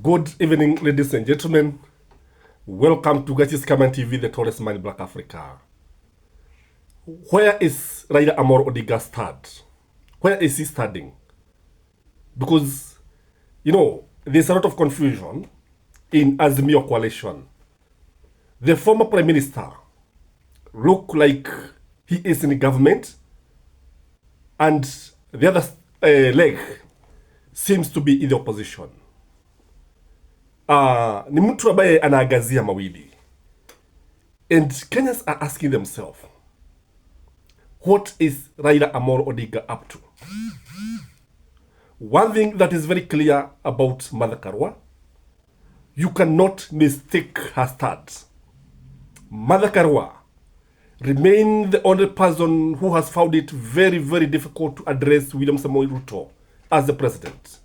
Good evening, ladies and gentlemen. Welcome to Gachis Kaman TV, the tallest man in Black Africa. Where is Raila Amolo Odinga start? Where is he studying? Because, there's a lot of confusion in Azimio coalition. The former prime minister look like he is in the government, and the other leg seems to be in the opposition. Ni mtu ambaye anaangazia mawili. And Kenyans are asking themselves, what is Raila Amolo Odinga up to? One thing that is very clear about Mother Karua, you cannot mistake her start. Mother Karua remains the only person who has found it very, very difficult to address William Samoei Ruto as the president.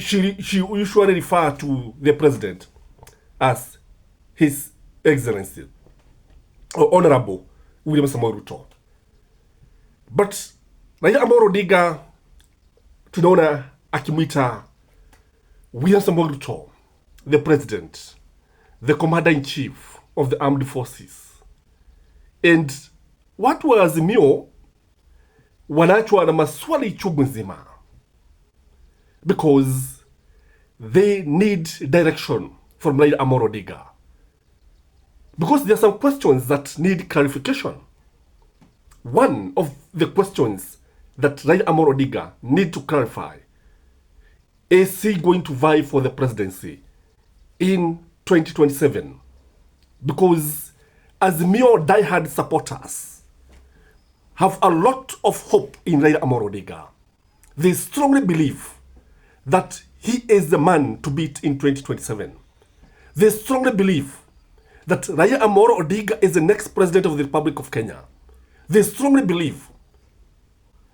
She usually refers to the president as His Excellency or Honorable William Samoei Ruto. But Raila Amolo Odinga tunaona akimwita William Samoei Ruto the president, the commander-in-chief of the armed forces. And watu wa Azimio wanaachwa na maswali chungu nzima, because they need direction from Raila Amolo Odinga. Because there are some questions that need clarification. One of the questions that Raila Amolo Odinga need to clarify, is he going to vie for the presidency in 2027? Because Azimio diehard supporters have a lot of hope in Raila Amolo Odinga. They strongly believe that he is the man to beat in 2027. They strongly believe that Raila Amolo Odinga is the next president of the Republic of Kenya. They strongly believe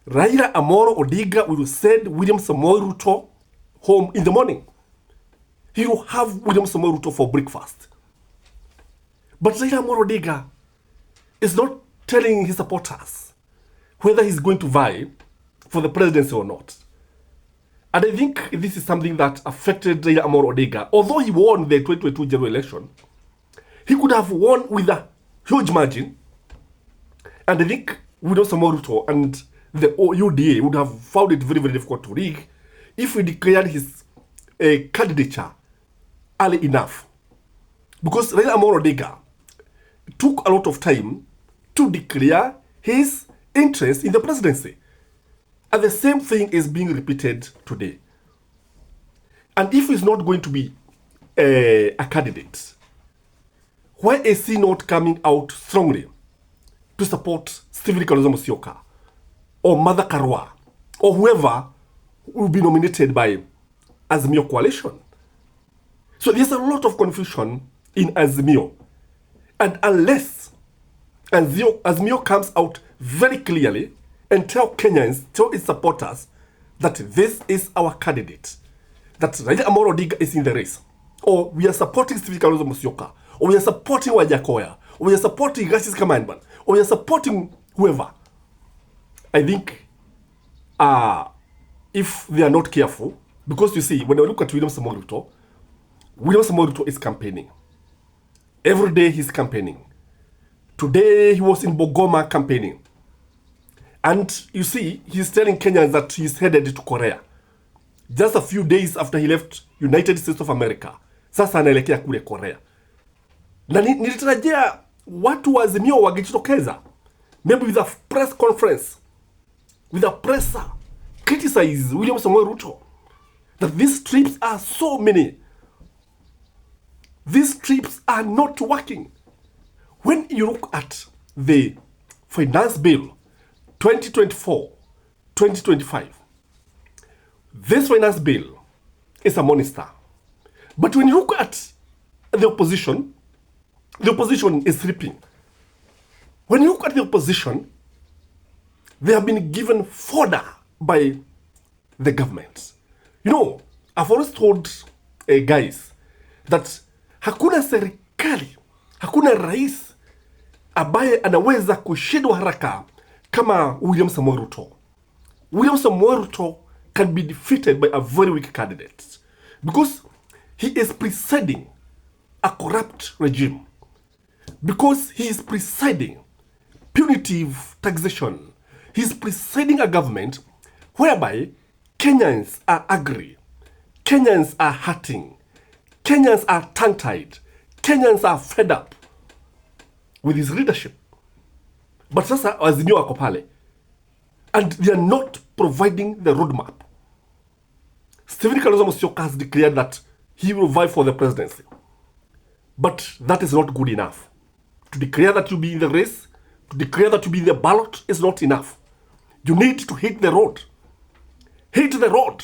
Raila Amolo Odinga will send William Samoei Ruto home in the morning. He will have William Samoei Ruto for breakfast. But Raila Amolo Odinga is not telling his supporters whether he's going to vie for the presidency or not. And I think this is something that affected Raila Amolo Odinga. Although he won the 2022 general election, he could have won with a huge margin. And I think William Samoei Ruto and the UDA would have found it very, very difficult to rig if he declared his candidature early enough. Because Raila Amolo Odinga took a lot of time to declare his interest in the presidency. And the same thing is being repeated today. And if he's not going to be a candidate, why is he not coming out strongly to support Stephen Kalonzo Musyoka or Mother Karua or whoever will be nominated by Azimio coalition? So there's a lot of confusion in Azimio. And unless Azimio comes out very clearly and tell Kenyans, tell its supporters that this is our candidate, that Raila Amolo Odinga is in the race, or we are supporting Stephen Kalonzo Musyoka, or we are supporting Wajakoya, or we are supporting Gachis Kaman, or we are supporting whoever, I think if they are not careful, because you see, when I look at William Samoei Ruto is campaigning. Every day he's campaigning. Today he was in Bogoma campaigning. And you see, he's telling Kenyans that he's headed to Korea. Just a few days after he left United States of America. Sasa anaelekea kule Korea. Na nilitarajia watu wa Azimio wangejitokeza. Maybe with a press conference, with a presser, criticize William Samoei Ruto. That these trips are so many. These trips are not working. When you look at the finance bill 2024-2025, this finance bill is a monster. But when you look at the opposition is sleeping. When you look at the opposition, they have been given fodder by the government. I've always told guys that hakuna serikali, hakuna rais ambaye anaweza kushindwa haraka kama William Samoei Ruto. William Samoei Ruto can be defeated by a very weak candidate. Because he is presiding a corrupt regime, because he is presiding punitive taxation. He is presiding a government whereby Kenyans are angry, Kenyans are hurting, Kenyans are tongue-tied, Kenyans are fed up with his leadership. But sasa Azimio wako pale, and they are not providing the roadmap. Stephen Kalonzo Musyoka has declared that he will vie for the presidency. But that is not good enough. To declare that you be in the race, to declare that you be in the ballot is not enough. You need to hit the road. Hit the road.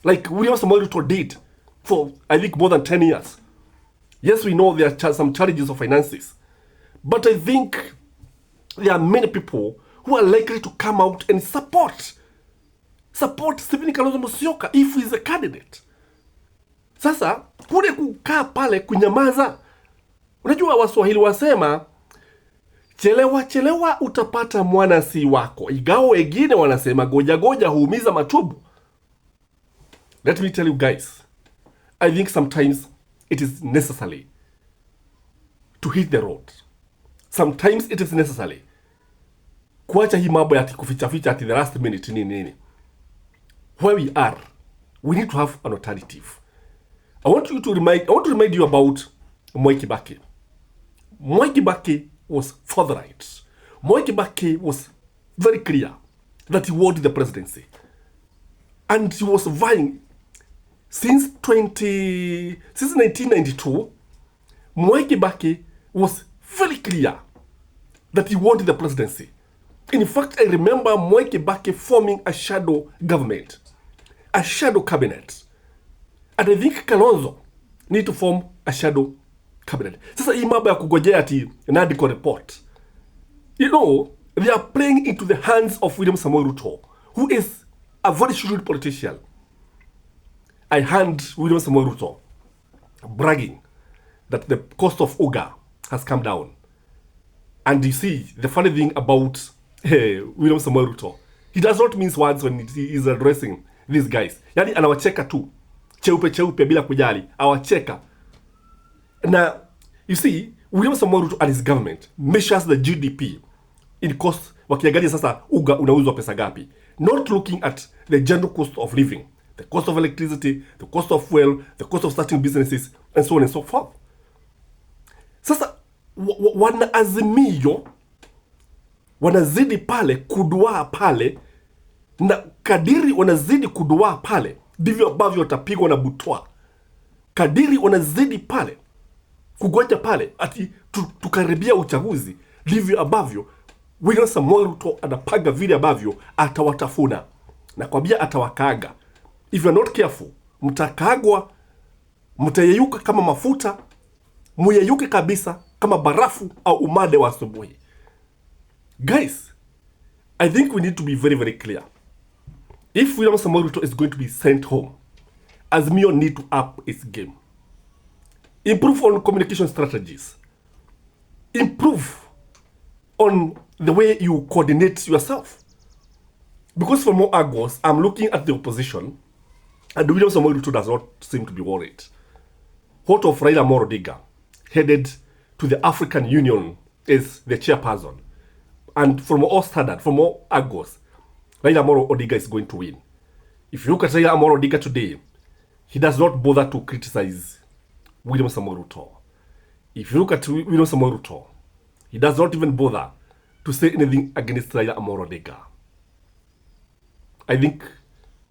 Like William Samoei Ruto did for, I think, more than 10 years. Yes, we know there are some challenges of finances. But I think there are many people who are likely to come out and support Stephen Kalonzo Musyoka if he is a candidate. Sasa kule kukaa pale kunyamaza. Unajua Waswahili wasema chelewa chelewa utapata mwana si wako. Igao wengine wanasema goja goja huumiza matumbo. Let me tell you guys, I think sometimes it is necessary to hit the road. Sometimes it is necessary kuacha hii mambo ya kuficha ficha at the last minute nini. Where we are, we need to have an alternative. I want to remind you about Mwai Kibaki. Mwai Kibaki was forthright. Mwai Kibaki was very clear that he wanted the presidency. And he was vying since 1992. Mwai Kibaki was very clear that he wanted the presidency. In fact, I remember Mwai Kibaki forming a shadow government, a shadow cabinet. And I think Kalonzo need to form a shadow cabinet. Sasa hii mambo ya kugojea ati Nadiko report. You know, they are playing into the hands of William Samoei Ruto, who is a very shrewd politician. I heard William Samoei Ruto bragging that the cost of Uga has come down. And you see, the funny thing about William Samoei Ruto, he does not mince words when he is addressing these guys. Yani anawacheka tu. Cheupe bila kujali. Awacheka. Now, you see, William Samoei Ruto and his government measures the GDP in cost. Wakiangalia sasa Uga unauzwa pesa gapi. Not looking at the general cost of living, the cost of electricity, the cost of fuel, the cost of starting businesses, and so on and so forth. Sasa wana Azimio wanazidi pale kuduaa pale, na kadiri wanazidi kuduaa pale ndivyo ambavyo watapigwa na butwa. Kadiri wanazidi pale kugoja pale ati tukaribia uchaguzi, ndivyo ambavyo William Samoei Ruto anapanga vile ambavyo atawatafuna. Na kwambia atawakaga. If you are not careful, mtakagwa, mtayeyuka kama mafuta, muyeyuke kabisa kama barafu au umade wa asubuhi. Guys, I think we need to be very, very clear. If William Samoei Ruto is going to be sent home, Azimio need to up its game. Improve on communication strategies. Improve on the way you coordinate yourself. Because for more Agos, I'm looking at the opposition, and William Samoei Ruto does not seem to be worried. What of Raila'S Odinga, headed to the African Union as the chairperson? And from all standard, from all Agos, Raila'S Odinga is going to win. If you look at Raila'S Odinga today, he does not bother to criticize William Samoei Ruto. If you look at William Samoei Ruto, he does not even bother to say anything against Raila'S Odinga. I think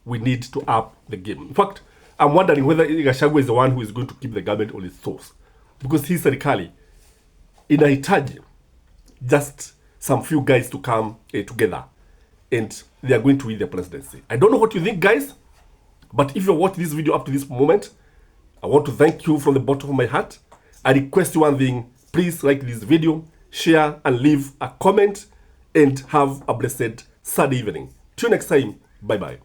we need to up the game. In fact, I'm wondering whether Gachagua is the one who is going to keep the government on its toes. Because hii serikali inahitaji just some few guys to come together, and they are going to win the presidency. I don't know what you think, guys, but if you watch this video up to this moment, I want to thank you from the bottom of my heart. I request you one thing: please like this video, share, and leave a comment, and have a blessed Sunday evening. Till next time, bye bye.